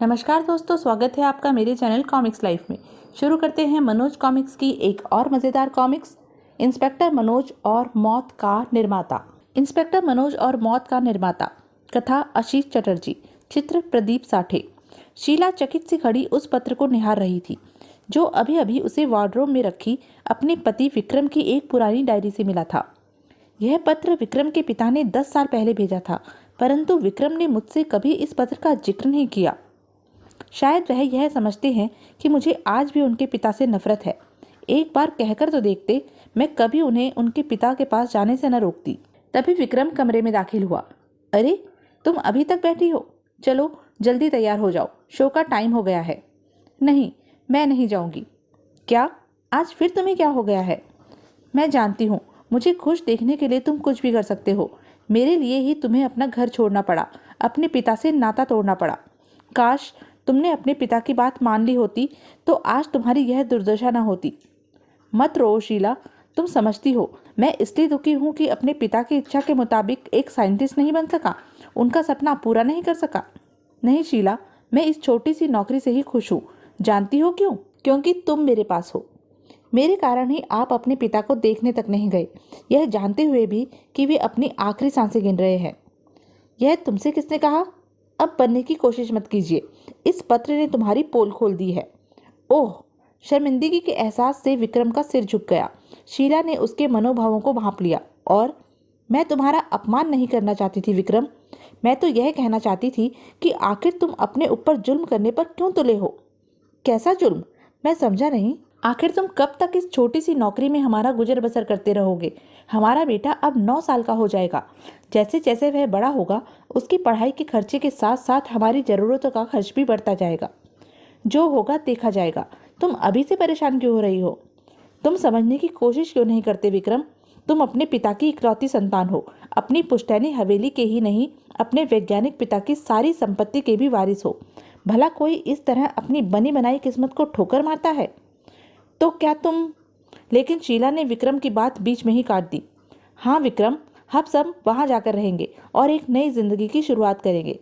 नमस्कार दोस्तों, स्वागत है आपका मेरे चैनल कॉमिक्स लाइफ में। शुरू करते हैं मनोज कॉमिक्स की एक और मज़ेदार कॉमिक्स, इंस्पेक्टर मनोज और मौत का निर्माता। इंस्पेक्टर मनोज और मौत का निर्माता। कथा आशीष चटर्जी, चित्र प्रदीप साठे। शीला चकित सी खड़ी उस पत्र को निहार रही थी जो अभी अभी उसे वार्डरोब में रखी अपने पति विक्रम की एक पुरानी डायरी से मिला था। यह पत्र विक्रम के पिता ने 10 साल पहले भेजा था, परंतु विक्रम ने मुझसे कभी इस पत्र का जिक्र नहीं किया। शायद वह यह समझते हैं कि मुझे आज भी उनके पिता से नफरत है। एक बार कहकर तो देखते, मैं कभी उन्हें उनके पिता के पास जाने से न रोकती। तभी विक्रम कमरे में दाखिल हुआ। अरे, तुम अभी तक बैठी हो? चलो जल्दी तैयार हो जाओ, शो का टाइम हो गया है। नहीं, मैं नहीं जाऊंगी। क्या? आज फिर तुम्हें क्या हो गया है? मैं जानती हूँ, मुझे खुश देखने के लिए तुम कुछ भी कर सकते हो। मेरे लिए ही तुम्हें अपना घर छोड़ना पड़ा, अपने पिता से नाता तोड़ना पड़ा। काश तुमने अपने पिता की बात मान ली होती तो आज तुम्हारी यह दुर्दशा न होती। मत रो शीला, तुम समझती हो मैं इसलिए दुखी हूँ कि अपने पिता की इच्छा के मुताबिक एक साइंटिस्ट नहीं बन सका, उनका सपना पूरा नहीं कर सका। नहीं शीला, मैं इस छोटी सी नौकरी से ही खुश हूँ। जानती हो क्यों? क्योंकि तुम मेरे पास हो। मेरे कारण ही आप अपने पिता को देखने तक नहीं गए, यह जानते हुए भी कि वे अपनी आखिरी सांसें गिन रहे हैं। यह तुमसे किसने कहा? अब बनने की कोशिश मत कीजिए, इस पत्र ने तुम्हारी पोल खोल दी है। ओह! शर्मिंदगी के एहसास से विक्रम का सिर झुक गया। शीला ने उसके मनोभावों को भांप लिया। और मैं तुम्हारा अपमान नहीं करना चाहती थी विक्रम, मैं तो यह कहना चाहती थी कि आखिर तुम अपने ऊपर जुल्म करने पर क्यों तुले हो? कैसा जुल्म? मैं समझा नहीं। आखिर तुम कब तक इस छोटी सी नौकरी में हमारा गुजर बसर करते रहोगे? हमारा बेटा अब 9 साल का हो जाएगा। जैसे जैसे वह बड़ा होगा, उसकी पढ़ाई के खर्चे के साथ साथ हमारी ज़रूरतों का खर्च भी बढ़ता जाएगा। जो होगा देखा जाएगा। तुम अभी से परेशान क्यों हो रही हो? तुम समझने की कोशिश क्यों नहीं करते विक्रम? तुम अपने पिता की इकलौती संतान हो, अपनी पुश्तैनी हवेली के ही नहीं, अपने वैज्ञानिक पिता की सारी संपत्ति के भी वारिस हो। भला कोई इस तरह अपनी बनी बनाई किस्मत को ठोकर मारता है? तो क्या तुम? लेकिन शीला ने विक्रम की बात बीच में ही काट दी। हाँ विक्रम, हम सब वहाँ जाकर रहेंगे और एक नई जिंदगी की शुरुआत करेंगे।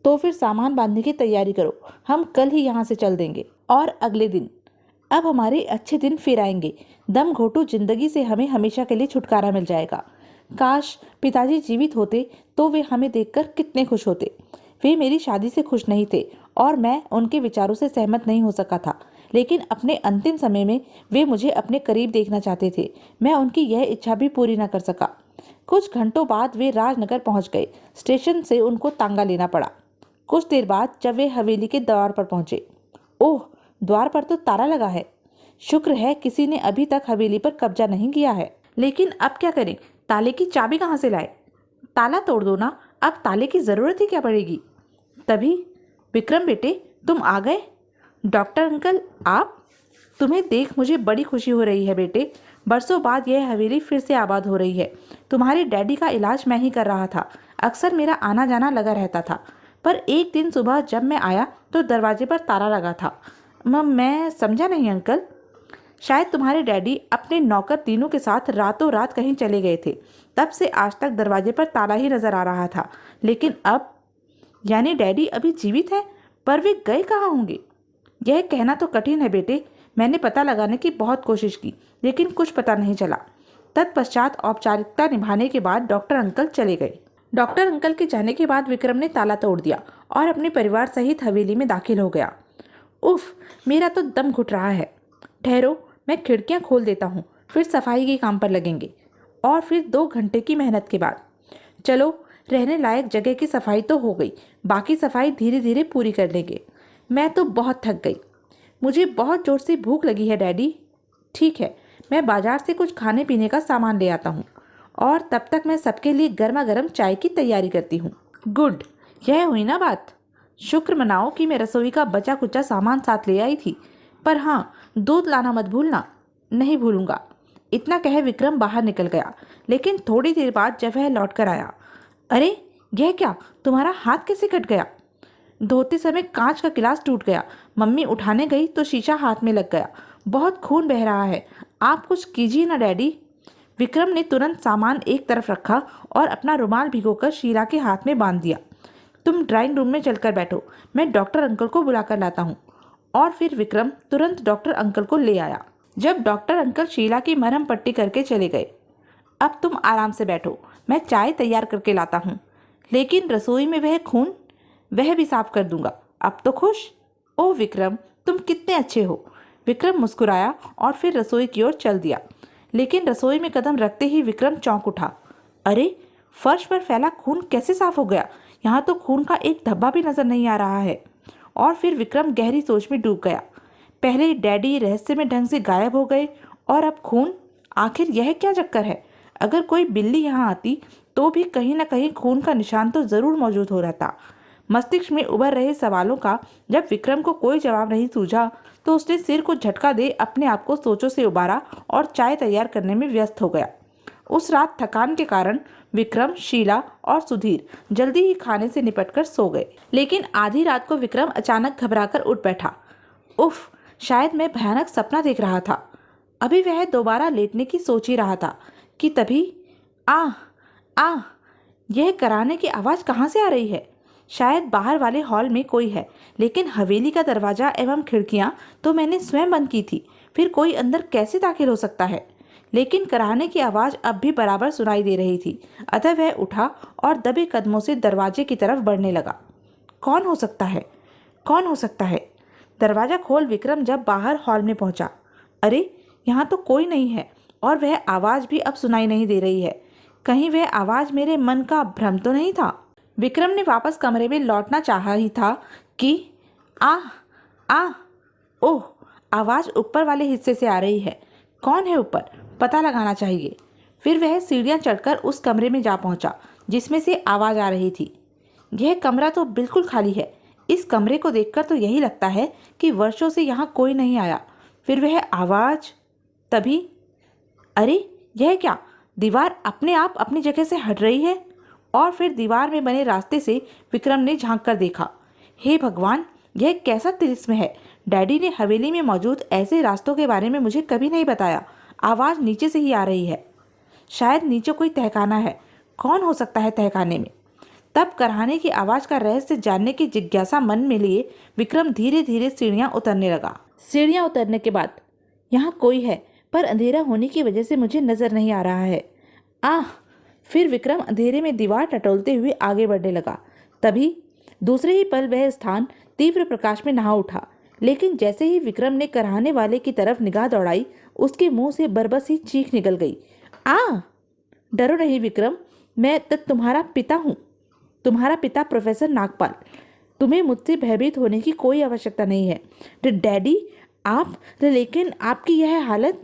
तो फिर सामान बांधने की तैयारी करो, हम कल ही यहाँ से चल देंगे। और अगले दिन? अब हमारे अच्छे दिन फिर आएंगे। दम घोटू जिंदगी से हमें हमेशा के लिए छुटकारा मिल जाएगा। काश पिताजी जीवित होते तो वे हमें देखकर कितने खुश होते। वे मेरी शादी से खुश नहीं थे और मैं उनके विचारों से सहमत नहीं हो सका था, लेकिन अपने अंतिम समय में वे मुझे अपने करीब देखना चाहते थे। मैं उनकी यह इच्छा भी पूरी न कर सका। कुछ घंटों बाद वे राजनगर पहुंच गए। स्टेशन से उनको तांगा लेना पड़ा। कुछ देर बाद जब वे हवेली के द्वार पर पहुंचे, ओह, द्वार पर तो ताला लगा है। शुक्र है किसी ने अभी तक हवेली पर कब्जा नहीं किया है। लेकिन अब क्या करें? ताले की चाबी कहाँ से लाए? ताला तोड़ दो ना, अब ताले की जरूरत ही क्या पड़ेगी? तभी, विक्रम बेटे, तुम आ गए। डॉक्टर अंकल, आप? तुम्हें देख मुझे बड़ी खुशी हो रही है बेटे। बरसों बाद यह हवेली फिर से आबाद हो रही है। तुम्हारे डैडी का इलाज मैं ही कर रहा था। अक्सर मेरा आना जाना लगा रहता था, पर एक दिन सुबह जब मैं आया तो दरवाजे पर ताला लगा था। मैं समझा नहीं अंकल। शायद तुम्हारे डैडी अपने नौकर तीनों के साथ रातों रात कहीं चले गए थे, तब से आज तक दरवाजे पर ताला ही नजर आ रहा था। लेकिन अब? यानी डैडी अभी जीवित है, पर वे गए कहाँ होंगे? यह कहना तो कठिन है बेटे। मैंने पता लगाने की बहुत कोशिश की, लेकिन कुछ पता नहीं चला। तत्पश्चात औपचारिकता निभाने के बाद डॉक्टर अंकल चले गए। डॉक्टर अंकल के जाने के बाद विक्रम ने ताला तोड़ दिया और अपने परिवार सहित हवेली में दाखिल हो गया। उफ, मेरा तो दम घुट रहा है। ठहरो, मैं खिड़कियां खोल देता हूँ, फिर सफाई के काम पर लगेंगे। और फिर 2 घंटे की मेहनत के बाद चलो, रहने लायक जगह की सफाई तो हो गई, बाकी सफाई धीरे धीरे पूरी कर लेंगे। मैं तो बहुत थक गई। मुझे बहुत जोर से भूख लगी है डैडी। ठीक है, मैं बाजार से कुछ खाने पीने का सामान ले आता हूँ और तब तक मैं सबके लिए गर्मा गर्म चाय की तैयारी करती हूँ। गुड, यह हुई ना बात। शुक्र मनाओ कि मैं रसोई का बचा कुचा सामान साथ ले आई थी। पर हाँ, दूध लाना मत भूलना। नहीं भूलूंगा। इतना कह विक्रम बाहर निकल गया, लेकिन थोड़ी देर बाद जब वह लौट कर आया, अरे यह क्या, तुम्हारा हाथ कैसे कट गया? धोते समय कांच का गिलास टूट गया। मम्मी उठाने गई तो शीशा हाथ में लग गया। बहुत खून बह रहा है। आप कुछ कीजिए ना डैडी। विक्रम ने तुरंत सामान एक तरफ रखा और अपना रुमाल भिगोकर शीला के हाथ में बांध दिया। तुम ड्राइंग रूम में चलकर बैठो, मैं डॉक्टर अंकल को बुलाकर लाता हूँ। और फिर विक्रम तुरंत डॉक्टर अंकल को ले आया। जब डॉक्टर अंकल शीला की मरहम पट्टी करके चले गए, अब तुम आराम से बैठो, मैं चाय तैयार करके लाता हूँ। लेकिन रसोई में वह खून, वह भी साफ कर दूंगा। अब तो खुश? ओह विक्रम, तुम कितने अच्छे हो। विक्रम मुस्कुराया और फिर रसोई की ओर चल दिया। लेकिन रसोई में कदम रखते ही विक्रम चौंक उठा। अरे, फर्श पर फैला खून कैसे साफ हो गया? यहाँ तो खून का एक धब्बा भी नजर नहीं आ रहा है। और फिर विक्रम गहरी सोच में डूब गया। पहले डैडी रहस्यमय ढंग से गायब हो गए और अब खून। आखिर यह क्या चक्कर है? अगर कोई बिल्ली यहाँ आती तो भी कहीं ना कहीं खून का निशान तो जरूर मौजूद हो रहता। मस्तिष्क में उभर रहे सवालों का जब विक्रम को कोई जवाब नहीं सूझा तो उसने सिर को झटका दे अपने आप को सोचों से उबारा और चाय तैयार करने में व्यस्त हो गया। उस रात थकान के कारण विक्रम, शीला और सुधीर जल्दी ही खाने से निपटकर सो गए। लेकिन आधी रात को विक्रम अचानक घबराकर उठ बैठा। उफ, शायद मैं भयानक सपना देख रहा था। अभी वह दोबारा लेटने की सोच ही रहा था कि तभी आ आ यह कराने की आवाज़ कहाँ से आ रही है? शायद बाहर वाले हॉल में कोई है, लेकिन हवेली का दरवाज़ा एवं खिड़कियाँ तो मैंने स्वयं बंद की थी, फिर कोई अंदर कैसे दाखिल हो सकता है? लेकिन कराने की आवाज़ अब भी बराबर सुनाई दे रही थी। अतः वह उठा और दबे कदमों से दरवाजे की तरफ बढ़ने लगा। कौन हो सकता है? कौन हो सकता है? दरवाज़ा खोल विक्रम जब बाहर हॉल में पहुंचा। अरे, यहाँ तो कोई नहीं है और वह आवाज़ भी अब सुनाई नहीं दे रही है। कहीं वह आवाज़ मेरे मन का भ्रम तो नहीं था? विक्रम ने वापस कमरे में लौटना चाहा ही था कि आ आ ओह, आवाज़ ऊपर वाले हिस्से से आ रही है। कौन है ऊपर? पता लगाना चाहिए। फिर वह सीढ़ियाँ चढ़कर उस कमरे में जा पहुंचा जिसमें से आवाज़ आ रही थी। यह कमरा तो बिल्कुल खाली है। इस कमरे को देखकर तो यही लगता है कि वर्षों से यहाँ कोई नहीं आया। फिर वह आवाज़। तभी अरे, यह क्या? दीवार अपने आप अपनी जगह से हट रही है। और फिर दीवार में बने रास्ते से विक्रम ने झांक कर देखा। हे भगवान, यह कैसा तिलिस्म है! डैडी ने हवेली में मौजूद ऐसे रास्तों के बारे में मुझे कभी नहीं बताया। आवाज़ नीचे से ही आ रही है। शायद नीचे कोई तहखाना है। कौन हो सकता है तहखाने में? तब कराने की आवाज़ का रहस्य जानने की जिज्ञासा मन में लिए विक्रम धीरे धीरे सीढ़ियाँ उतरने लगा। सीढ़ियाँ उतरने के बाद यहाँ कोई है, पर अंधेरा होने की वजह से मुझे नजर नहीं आ रहा है। आह! फिर विक्रम अंधेरे में दीवार टटोलते हुए आगे बढ़ने लगा। तभी दूसरे ही पल वह स्थान तीव्र प्रकाश में नहा उठा। लेकिन जैसे ही विक्रम ने कराने वाले की तरफ निगाह दौड़ाई, उसके मुंह से बरबस ही चीख निकल गई। आ! डरो नहीं विक्रम, मैं तुम्हारा पिता हूँ, तुम्हारा पिता प्रोफेसर नागपाल। तुम्हें मुझसे भयभीत होने की कोई आवश्यकता नहीं है। डैडी, आप? लेकिन आपकी यह हालत।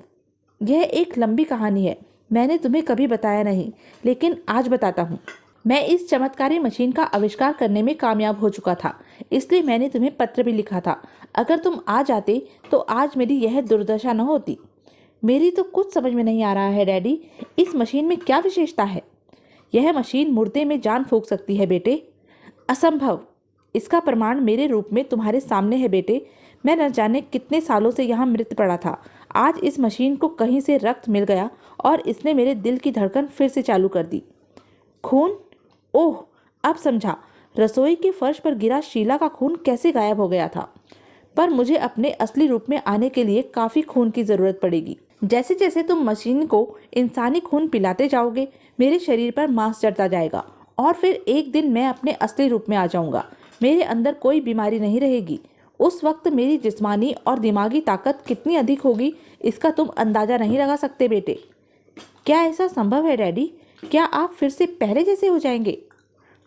यह एक लंबी कहानी है, मैंने तुम्हें कभी बताया नहीं, लेकिन आज बताता हूँ। मैं इस चमत्कारी मशीन का आविष्कार करने में कामयाब हो चुका था, इसलिए मैंने तुम्हें पत्र भी लिखा था। अगर तुम आ जाते तो आज मेरी यह दुर्दशा न होती। मेरी तो कुछ समझ में नहीं आ रहा है डैडी, इस मशीन में क्या विशेषता है? यह मशीन मुर्दे में जान फूंक सकती है बेटे। असंभव। इसका प्रमाण मेरे रूप में तुम्हारे सामने है बेटे। मैं न जाने कितने सालों से यहाँ मृत पड़ा था। आज इस मशीन को कहीं से रक्त मिल गया और इसने मेरे दिल की धड़कन फिर से चालू कर दी। खून? ओह, अब समझा। रसोई के फर्श पर गिरा शीला का खून कैसे गायब हो गया था। पर मुझे अपने असली रूप में आने के लिए काफ़ी खून की ज़रूरत पड़ेगी। जैसे जैसे तुम मशीन को इंसानी खून पिलाते जाओगे, मेरे शरीर पर मांस चढ़ता जाएगा और फिर एक दिन मैं अपने असली रूप में आ जाऊंगा। मेरे अंदर कोई बीमारी नहीं रहेगी। उस वक्त मेरी जिस्मानी और दिमागी ताकत कितनी अधिक होगी, इसका तुम अंदाज़ा नहीं लगा सकते बेटे। क्या ऐसा संभव है डैडी? क्या आप फिर से पहले जैसे हो जाएंगे?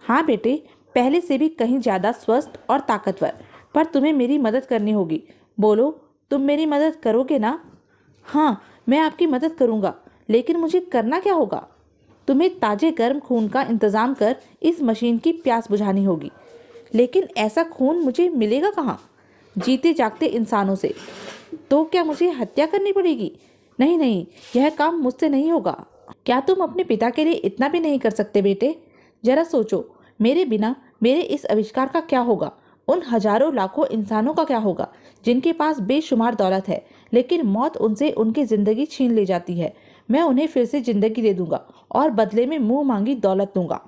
हाँ बेटे, पहले से भी कहीं ज़्यादा स्वस्थ और ताकतवर। पर तुम्हें मेरी मदद करनी होगी। बोलो, तुम मेरी मदद करोगे ना? हाँ, मैं आपकी मदद करूँगा, लेकिन मुझे करना क्या होगा? तुम्हें ताजे गर्म खून का इंतज़ाम कर इस मशीन की प्यास बुझानी होगी। लेकिन ऐसा खून मुझे मिलेगा कहाँ? जीते जागते इंसानों से। तो क्या मुझे हत्या करनी पड़ेगी? नहीं नहीं, यह काम मुझसे नहीं होगा। क्या तुम अपने पिता के लिए इतना भी नहीं कर सकते बेटे? जरा सोचो, मेरे बिना मेरे इस आविष्कार का क्या होगा? उन हजारों लाखों इंसानों का क्या होगा जिनके पास बेशुमार दौलत है, लेकिन मौत उनसे उनकी जिंदगी छीन ले जाती है। मैं उन्हें फिर से जिंदगी दे दूंगा और बदले में मुंह मांगी दौलत दूंगा।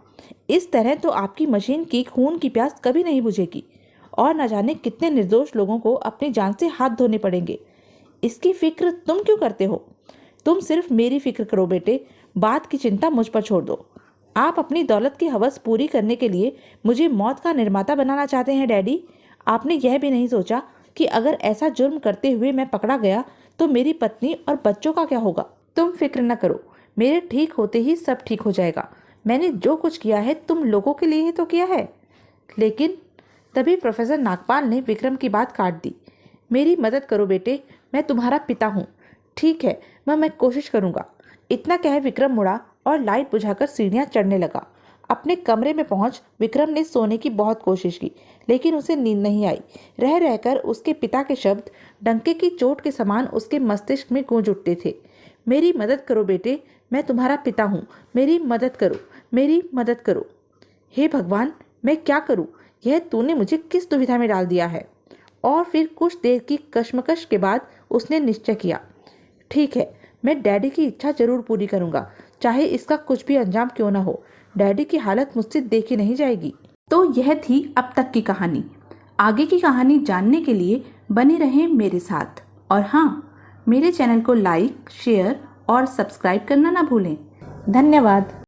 इस तरह तो आपकी मशीन की खून की प्यास कभी नहीं बुझेगी और न जाने कितने निर्दोष लोगों को अपनी जान से हाथ धोने पड़ेंगे। इसकी फिक्र तुम क्यों करते हो? तुम सिर्फ मेरी फिक्र करो बेटे, बात की चिंता मुझ पर छोड़ दो। आप अपनी दौलत की हवस पूरी करने के लिए मुझे मौत का निर्माता बनाना चाहते हैं डैडी। आपने यह भी नहीं सोचा कि अगर ऐसा जुर्म करते हुए मैं पकड़ा गया तो मेरी पत्नी और बच्चों का क्या होगा? तुम फिक्र न करो, मेरे ठीक होते ही सब ठीक हो जाएगा। मैंने जो कुछ किया है तुम लोगों के लिए ही तो किया है। लेकिन तभी प्रोफेसर नागपाल ने विक्रम की बात काट दी। मेरी मदद करो बेटे, मैं तुम्हारा पिता हूँ। ठीक है, मैं कोशिश करूँगा। इतना कह विक्रम मुड़ा और लाइट बुझाकर सीढ़ियाँ चढ़ने लगा। अपने कमरे में पहुंच विक्रम ने सोने की बहुत कोशिश की, लेकिन उसे नींद नहीं आई। रह रहकर उसके पिता के शब्द डंके की चोट के समान उसके मस्तिष्क में गूंज उठते थे। मेरी मदद करो बेटे, मैं तुम्हारा पिता हूँ, मेरी मदद करो, मेरी मदद करो। हे भगवान, मैं क्या करूँ? यह तूने मुझे किस दुविधा में डाल दिया है? और फिर कुछ देर की कश्मकश के बाद उसने निश्चय किया, ठीक है, मैं डैडी की इच्छा जरूर पूरी करूंगा, चाहे इसका कुछ भी अंजाम क्यों ना हो। डैडी की हालत मुझसे देखी नहीं जाएगी। तो यह थी अब तक की कहानी। आगे की कहानी जानने के लिए बने रहें मेरे साथ। और हाँ, मेरे चैनल को लाइक, शेयर और सब्सक्राइब करना ना भूलें। धन्यवाद।